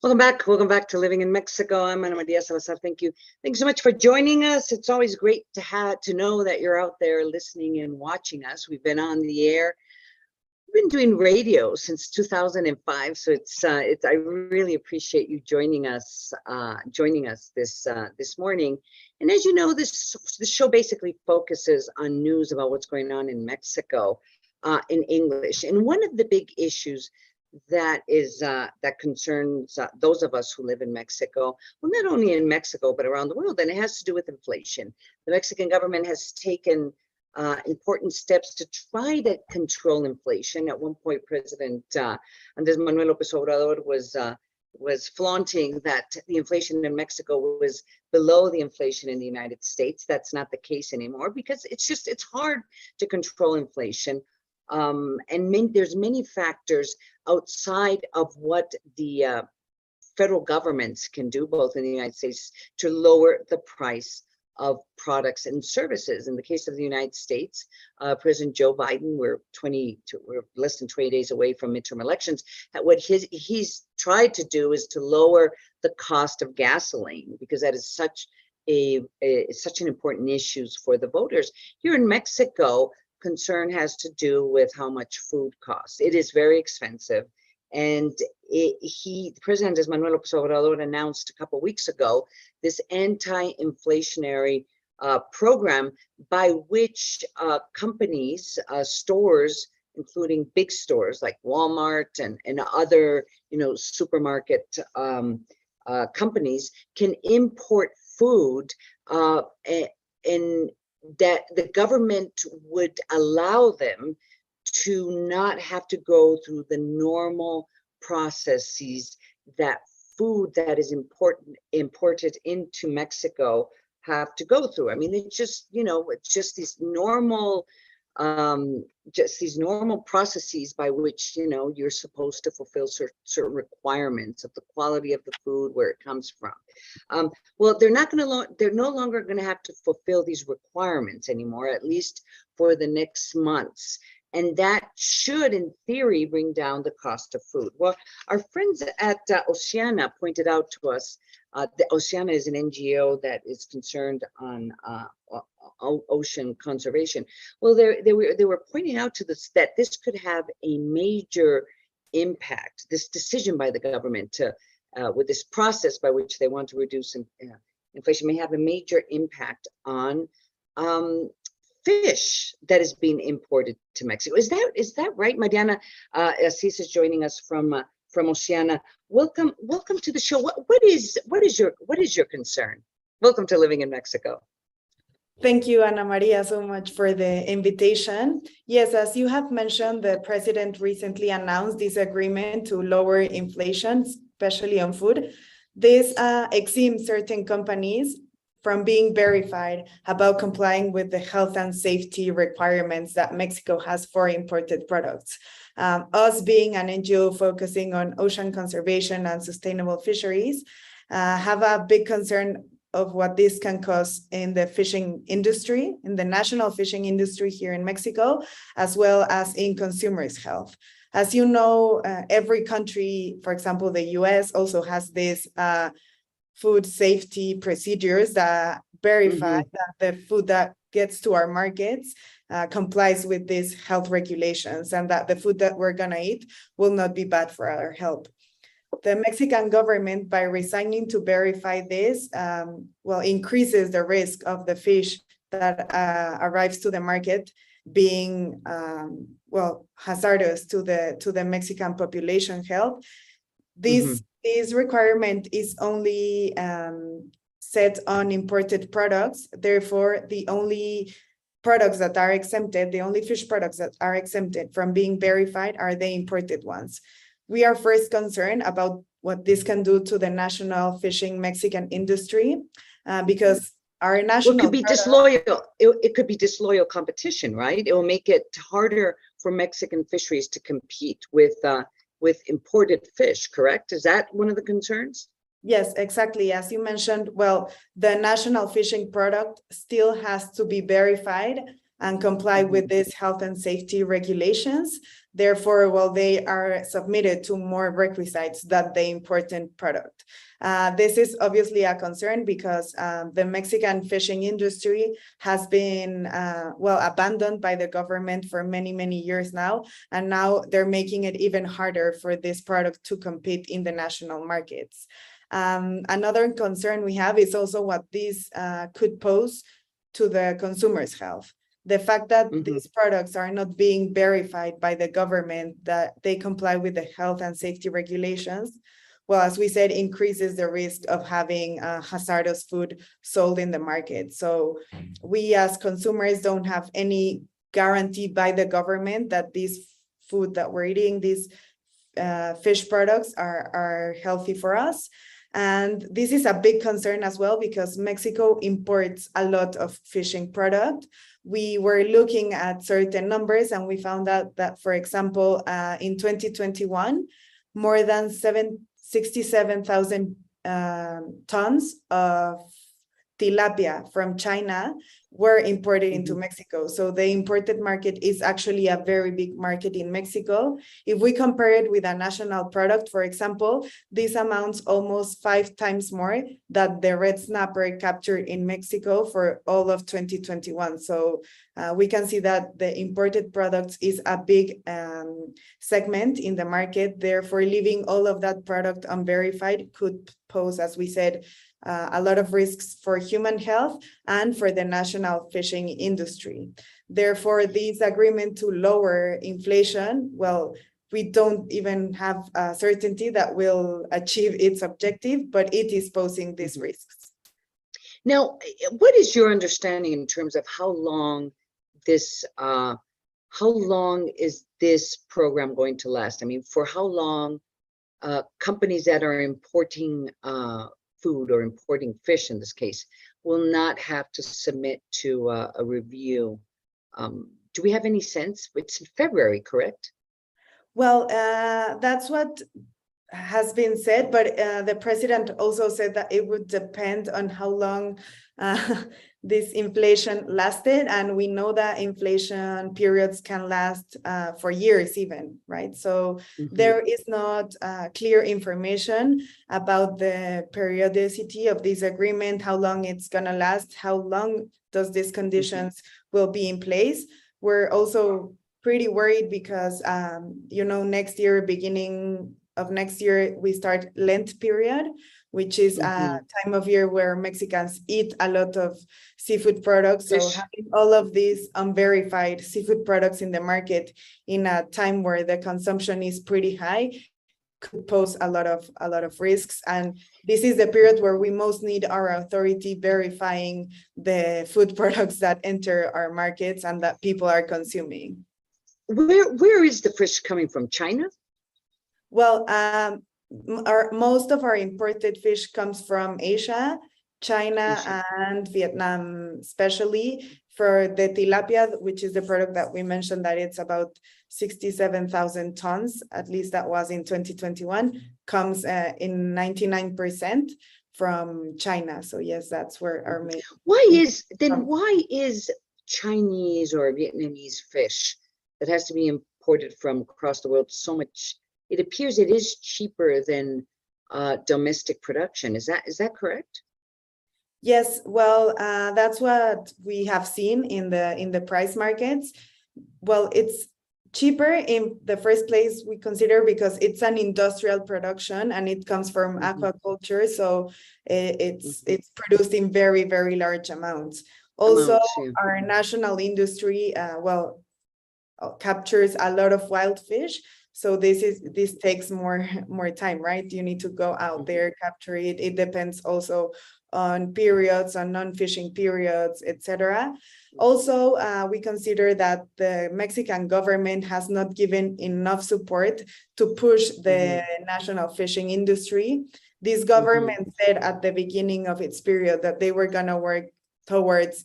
Welcome back. Welcome back to Living in Mexico. I'm Mariana. Thank you. Thanks so much for joining us. It's always great to know that you're out there listening and watching us. We've been on the air. We've been doing radio since 2005, so I really appreciate you joining us this morning. And as you know, this show basically focuses on news about what's going on in Mexico in English. And one of the big issues that concerns those of us who live in Mexico, well, not only in Mexico, but around the world, and it has to do with inflation. The Mexican government has taken important steps to try to control inflation. At one point, President Manuel Lopez Obrador was flaunting that the inflation in Mexico was below the inflation in the United States. That's not the case anymore because it's hard to control inflation. There's many factors outside of what the federal governments can do, both in the United States, to lower the price of products and services. In the case of the United States, President Joe Biden, we're less than 20 days away from midterm elections. What he's tried to do is to lower the cost of gasoline, because that is such an important issue for the voters. Here in Mexico, concern has to do with how much food costs. It is very expensive. And President Manuel Lopez Obrador announced a couple of weeks ago this anti-inflationary program by which companies, stores, including big stores like Walmart and other supermarket companies, can import food and that the government would allow them to not have to go through the normal processes that food that is imported into Mexico have to go through. I mean, it's just these normal processes by which you're supposed to fulfill certain requirements of the quality of the food, where it comes from. Well, they're no longer going to have to fulfill these requirements anymore, at least for the next months. And that should, in theory, bring down the cost of food. Well, our friends at Oceana pointed out to us that Oceana is an NGO that is concerned on ocean conservation. Well, they were pointing out to us that this could have a major impact. This decision by the government to, with this process by which they want to reduce inflation, may have a major impact on fish that is being imported to Mexico. Is that right, Mariana? Aziz is joining us from Oceana. Welcome to the show. What is your concern? Welcome to Living in Mexico. Thank you, Ana Maria, so much for the invitation. Yes, as you have mentioned, the president recently announced this agreement to lower inflation, especially on food. This exempts certain companies from being verified about complying with the health and safety requirements that Mexico has for imported products. Us being an NGO focusing on ocean conservation and sustainable fisheries, have a big concern of what this can cause in the fishing industry, in the national fishing industry here in Mexico, as well as in consumers' health. As you know, every country, for example, the US, also has this food safety procedures that verify that the food that gets to our markets complies with these health regulations, and that the food that we're gonna eat will not be bad for our health. The Mexican government, by resigning to verify this, increases the risk of the fish that arrives to the market being hazardous to the Mexican population health. This requirement is only set on imported products. Therefore, the only products that are exempted, the only fish products that are exempted from being verified are the imported ones. We are first concerned about what this can do to the national fishing Mexican industry, because our national— It could be disloyal. It could be disloyal competition, right? It will make it harder for Mexican fisheries to compete with imported fish, correct? Is that one of the concerns? Yes, exactly. As you mentioned, well, the national fishing product still has to be verified and comply with these health and safety regulations. Therefore, well, they are submitted to more requisites than the imported product. This is obviously a concern because the Mexican fishing industry has been, well, abandoned by the government for many, many years now. And now they're making it even harder for this product to compete in the national markets. Another concern we have is also what this could pose to the consumer's health. The fact that these products are not being verified by the government, that they comply with the health and safety regulations, well, as we said, increases the risk of having hazardous food sold in the market. So we as consumers don't have any guarantee by the government that this food that we're eating, these fish products are healthy for us. And this is a big concern as well because Mexico imports a lot of fishing product. We were looking at certain numbers and we found out that, for example, in 2021, more than 67,000 tons of tilapia from China were imported into Mexico. So the imported market is actually a very big market in Mexico. If we compare it with a national product, for example, this amounts almost 5 times more than the red snapper captured in Mexico for all of 2021. So we can see that the imported products is a big segment in the market. Therefore, leaving all of that product unverified could pose, as we said, a lot of risks for human health and for the national fishing industry. Therefore, this agreement to lower inflation, well, we don't even have certainty that will achieve its objective, but it is posing these risks. Now, what is your understanding in terms of how long is this program going to last? I mean, for how long companies that are importing food or importing fish in this case will not have to submit to a review? Do we have any sense? It's in February, correct? Well, that's what has been said, but the president also said that it would depend on how long this inflation lasted. And we know that inflation periods can last for years even, right? So there is not clear information about the periodicity of this agreement, how long it's gonna last, how long does these conditions will be in place. We're also pretty worried because, you know, next year, beginning of next year, we start Lent period, which is a time of year where Mexicans eat a lot of seafood products. So having all of these unverified seafood products in the market in a time where the consumption is pretty high could pose a lot of risks. And this is the period where we most need our authority verifying the food products that enter our markets and that people are consuming. Where is the fish coming from? China? Well, most of our imported fish comes from Asia, China, and Vietnam, especially for the tilapia, which is the product that we mentioned that it's about 67,000 tons, at least that was in 2021, comes in 99% from China. So yes, that's where our main. Why is Chinese or Vietnamese fish that has to be imported from across the world so much? It appears it is cheaper than domestic production. Is that correct? Yes, well, that's what we have seen in the price markets. Well, it's cheaper in the first place we consider because it's an industrial production and it comes from aquaculture, so it's produced in very, very large amounts. Also, our national industry, well, captures a lot of wild fish. So this takes more time, right? You need to go out there, capture it. It depends also on periods, on non-fishing periods, etc. Also, we consider that the Mexican government has not given enough support to push the national fishing industry. This government said at the beginning of its period that they were gonna work towards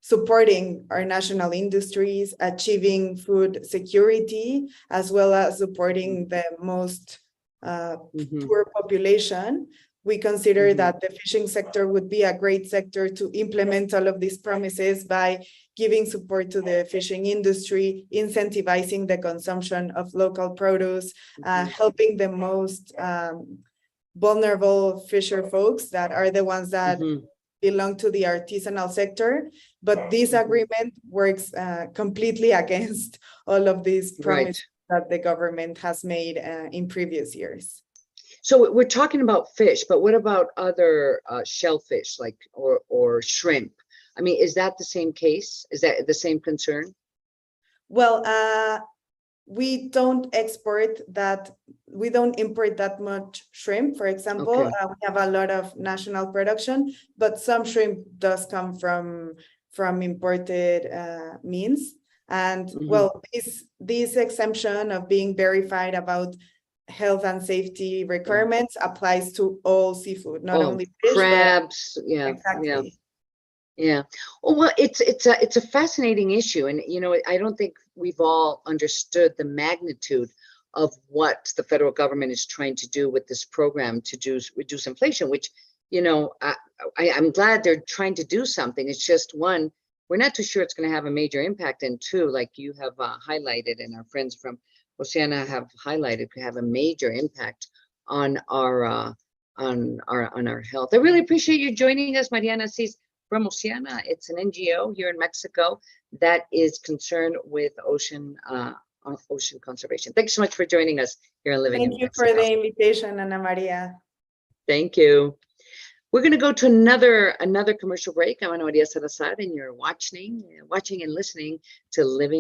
supporting our national industries, achieving food security, as well as supporting the most poor population. we consider that the fishing sector would be a great sector to implement all of these promises by giving support to the fishing industry, incentivizing the consumption of local produce, helping the most vulnerable fisher folks that are the ones that belong to the artisanal sector. But this agreement works completely against all of these promises that the government has made in previous years. So we're talking about fish, but what about other shellfish, like or shrimp? I mean, is that the same case? Is that the same concern? Well, we don't import that much shrimp, for example. We have a lot of national production, but some shrimp does come from imported means. And well, this exemption of being verified about health and safety requirements applies to all seafood, not only fish, crabs. Exactly. Yeah. Well, it's a fascinating issue, and I don't think we've all understood the magnitude of what the federal government is trying to do with this program to reduce inflation. Which, I'm glad they're trying to do something. It's just, one, we're not too sure it's going to have a major impact, and two, like you have highlighted, and our friends from Oceana have highlighted, could have a major impact on our health. I really appreciate you joining us, Mariana Aziz from Oceana. It's an NGO here in Mexico that is concerned with ocean conservation. Thanks so much for joining us here on Living in Mexico. Thank you for the invitation, Ana Maria. Thank you. We're going to go to another commercial break. I'm Ana Maria Salazar, and you're watching and listening to Living